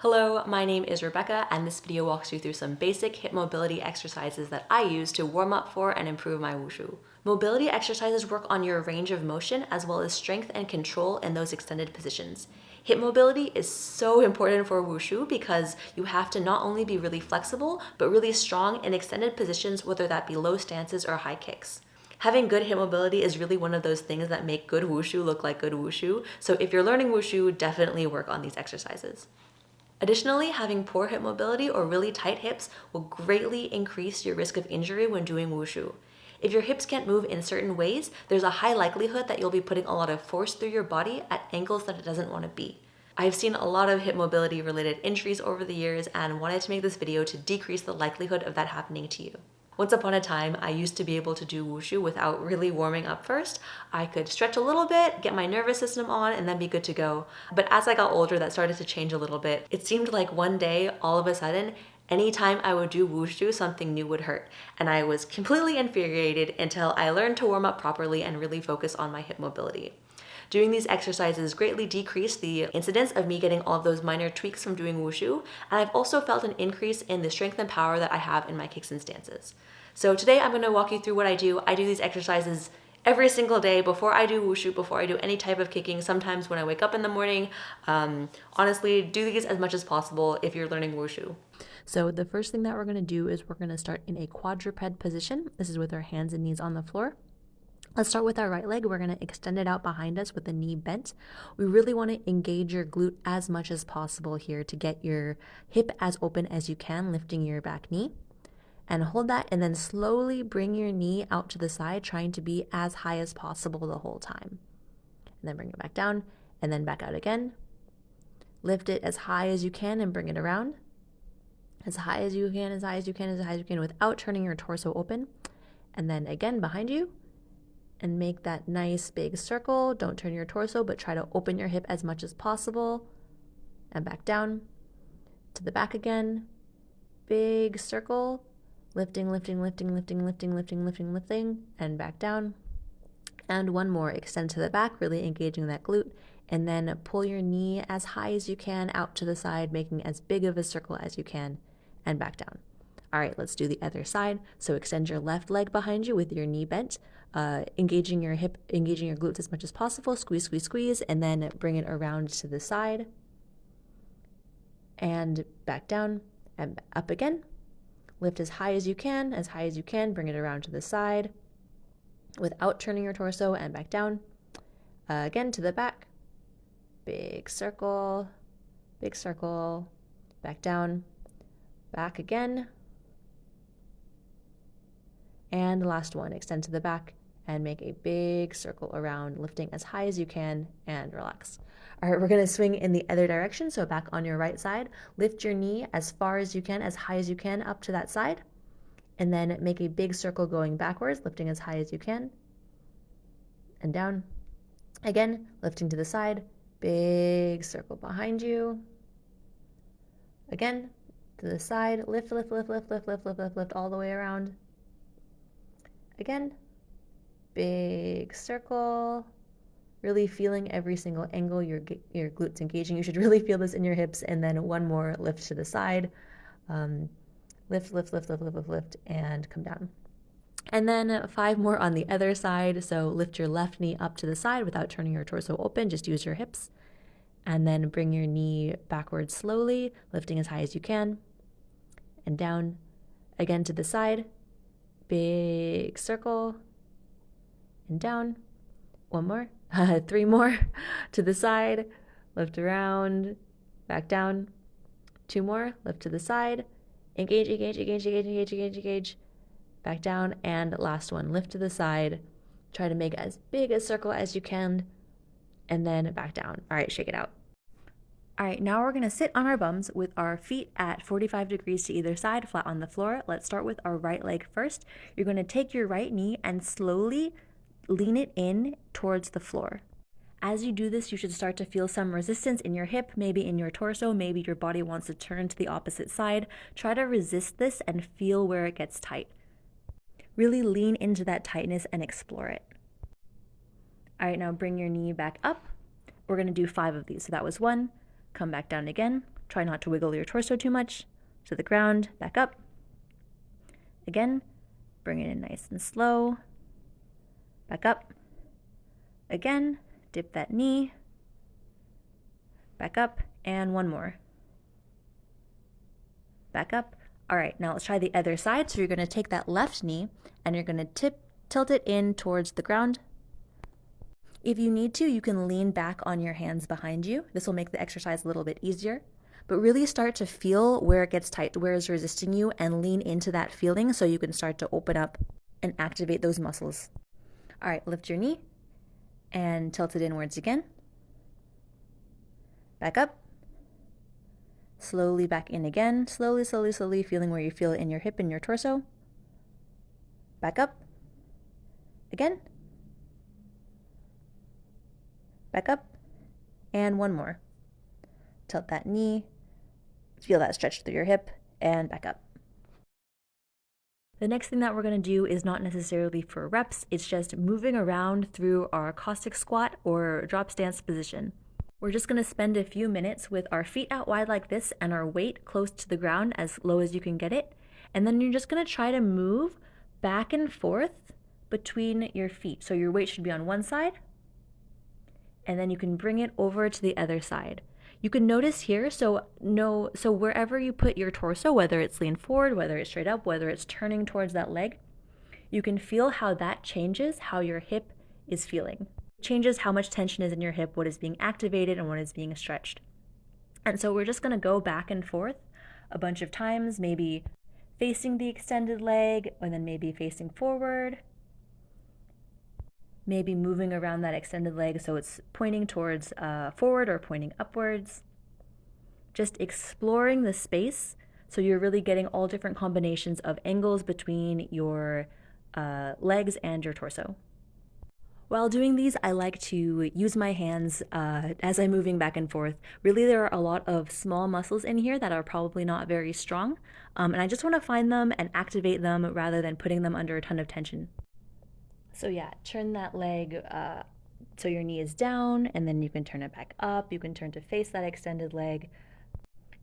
Hello, my name is Rebecca, and this video walks you through some basic hip mobility exercises that I use to warm up for and improve my wushu. Mobility exercises work on your range of motion as well as strength and control in those extended positions. Hip mobility is so important for wushu because you have to not only be really flexible, but really strong in extended positions, whether that be low stances or high kicks. Having good hip mobility is really one of those things that make good wushu look like good wushu, so if you're learning wushu, definitely work on these exercises. Additionally, having poor hip mobility or really tight hips will greatly increase your risk of injury when doing wushu. If your hips can't move in certain ways, there's a high likelihood that you'll be putting a lot of force through your body at angles that it doesn't want to be. I've seen a lot of hip mobility related injuries over the years and wanted to make this video to decrease the likelihood of that happening to you. Once upon a time, I used to be able to do wushu without really warming up first. I could stretch a little bit, get my nervous system on, and then be good to go. But as I got older, that started to change a little bit. It seemed like one day, all of a sudden, anytime I would do wushu, something new would hurt. And I was completely infuriated until I learned to warm up properly and really focus on my hip mobility. Doing these exercises greatly decreased the incidence of me getting all of those minor tweaks from doing wushu, and I've also felt an increase in the strength and power that I have in my kicks and stances. So today I'm going to walk you through what I do. I do these exercises every single day before I do wushu, before I do any type of kicking, sometimes when I wake up in the morning. Honestly, do these as much as possible if you're learning wushu. So the first thing that we're going to do is we're going to start in a quadruped position. This is with our hands and knees on the floor. Let's start with our right leg. We're going to extend it out behind us with the knee bent. We really want to engage your glute as much as possible here to get your hip as open as you can, lifting your back knee. And hold that, and then slowly bring your knee out to the side, trying to be as high as possible the whole time. And then bring it back down, and then back out again. Lift it as high as you can and bring it around. As high as you can, as high as you can, as high as you can, without turning your torso open. And then again behind you. And make that nice big circle. Don't turn your torso, but try to open your hip as much as possible. And back down. To the back again. Big circle. Lifting, lifting, lifting, lifting, lifting, lifting, lifting, lifting. And back down. And one more. Extend to the back, really engaging that glute. And then pull your knee as high as you can out to the side, making as big of a circle as you can. And back down. All right, let's do the other side. So extend your left leg behind you with your knee bent, engaging your hip, engaging your glutes as much as possible. Squeeze, squeeze, squeeze, and then bring it around to the side. And back down and up again. Lift as high as you can, as high as you can. Bring it around to the side without turning your torso, and back down. Again to the back. Big circle, back down, back again. And last one, extend to the back and make a big circle around, lifting as high as you can, and relax. All right, we're going to swing in the other direction, so back on your right side. Lift your knee as far as you can, as high as you can, up to that side. And then make a big circle going backwards, lifting as high as you can. And down. Again, lifting to the side. Big circle behind you. Again, to the side. Lift, lift, lift, lift, lift, lift, lift, lift, lift, all the way around. Again, big circle, really feeling every single angle your glutes engaging. You should really feel this in your hips. And then one more, lift to the side, lift, lift, lift, lift, lift, lift, lift, and come down. And then 5 more on the other side. So lift your left knee up to the side without turning your torso open, just use your hips. And then bring your knee backwards slowly, lifting as high as you can, and down, again to the side. Big circle, and down. One more, 3 more, to the side, lift around, back down. 2 more, lift to the side, engage, engage, engage, engage, engage, engage, engage, back down. And last one, lift to the side, try to make as big a circle as you can, and then back down. All right, shake it out. All right, now we're going to sit on our bums with our feet at 45 degrees to either side, flat on the floor. Let's start with our right leg first. You're going to take your right knee and slowly lean it in towards the floor. As you do this, you should start to feel some resistance in your hip, maybe in your torso, maybe your body wants to turn to the opposite side. Try to resist this and feel where it gets tight. Really lean into that tightness and explore it. All right, now bring your knee back up. We're going to do 5 of these. So that was 1. Come back down again, Try not to wiggle your torso too much. To the ground, back up. Again, bring it in nice and slow. Back up. Again, dip that knee. Back up, and one more. Back up. All right, now let's try the other side. So you're gonna take that left knee and you're gonna tilt it in towards the ground. If you need to, you can lean back on your hands behind you. This will make the exercise a little bit easier. But really start to feel where it gets tight, where is resisting you, and lean into that feeling so you can start to open up and activate those muscles. All right, lift your knee and tilt it inwards again. Back up. Slowly back in again. Slowly, slowly, slowly, feeling where you feel it in your hip and your torso. Back up. Again. Back up. And one more. Tilt that knee. Feel that stretch through your hip, and back up. The next thing that we're going to do is not necessarily for reps, it's just moving around through our caustic squat or drop stance position. We're just going to spend a few minutes with our feet out wide like this and our weight close to the ground as low as you can get it. And then you're just going to try to move back and forth between your feet. So your weight should be on one side, and then you can bring it over to the other side. You can notice here, so wherever you put your torso, whether it's lean forward, whether it's straight up, whether it's turning towards that leg, you can feel how that changes how your hip is feeling. It changes how much tension is in your hip, what is being activated, and what is being stretched. And so we're just gonna go back and forth a bunch of times, maybe facing the extended leg, and then maybe facing forward, maybe moving around that extended leg so it's pointing towards forward or pointing upwards. Just exploring the space so you're really getting all different combinations of angles between your legs and your torso. While doing these, I like to use my hands as I'm moving back and forth. Really, there are a lot of small muscles in here that are probably not very strong, and I just want to find them and activate them rather than putting them under a ton of tension. So yeah, turn that leg so your knee is down, and then you can turn it back up. You can turn to face that extended leg.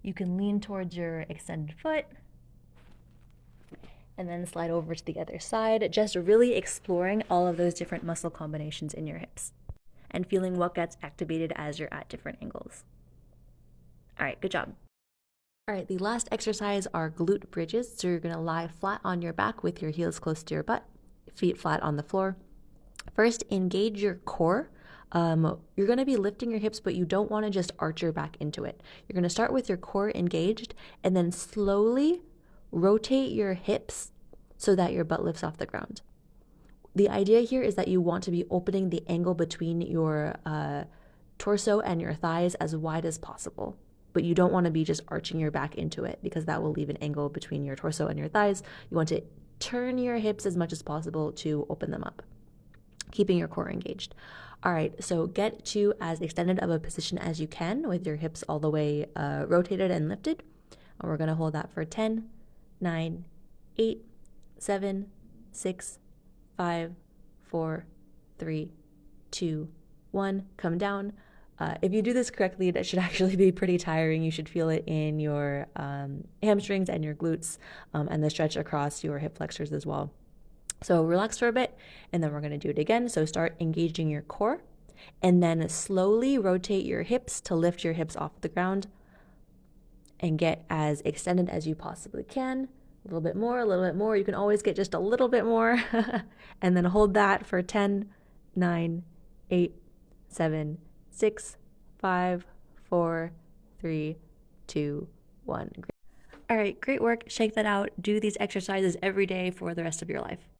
You can lean towards your extended foot, and then slide over to the other side, just really exploring all of those different muscle combinations in your hips and feeling what gets activated as you're at different angles. All right, good job. All right, the last exercise are glute bridges. So you're gonna lie flat on your back with your heels close to your butt, feet flat on the floor. First, engage your core. You're going to be lifting your hips, but you don't want to just arch your back into it. You're going to start with your core engaged and then slowly rotate your hips so that your butt lifts off the ground. The idea here is that you want to be opening the angle between your torso and your thighs as wide as possible, but you don't want to be just arching your back into it because that will leave an angle between your torso and your thighs. You want to turn your hips as much as possible to open them up, keeping your core engaged. All right, so get to as extended of a position as you can with your hips all the way rotated and lifted. And we're gonna hold that for 10, 9, 8, 7, 6, 5, 4, 3, 2, 1. Come down. If you do this correctly, that should actually be pretty tiring. You should feel it in your hamstrings and your glutes and the stretch across your hip flexors as well. So relax for a bit, and then we're going to do it again. So start engaging your core, and then slowly rotate your hips to lift your hips off the ground and get as extended as you possibly can. A little bit more, a little bit more. You can always get just a little bit more. And then hold that for 10, 9, 8, 7, 6, 5, 4, 3, 2, 1. All right, great work. Shake that out. Do these exercises every day for the rest of your life.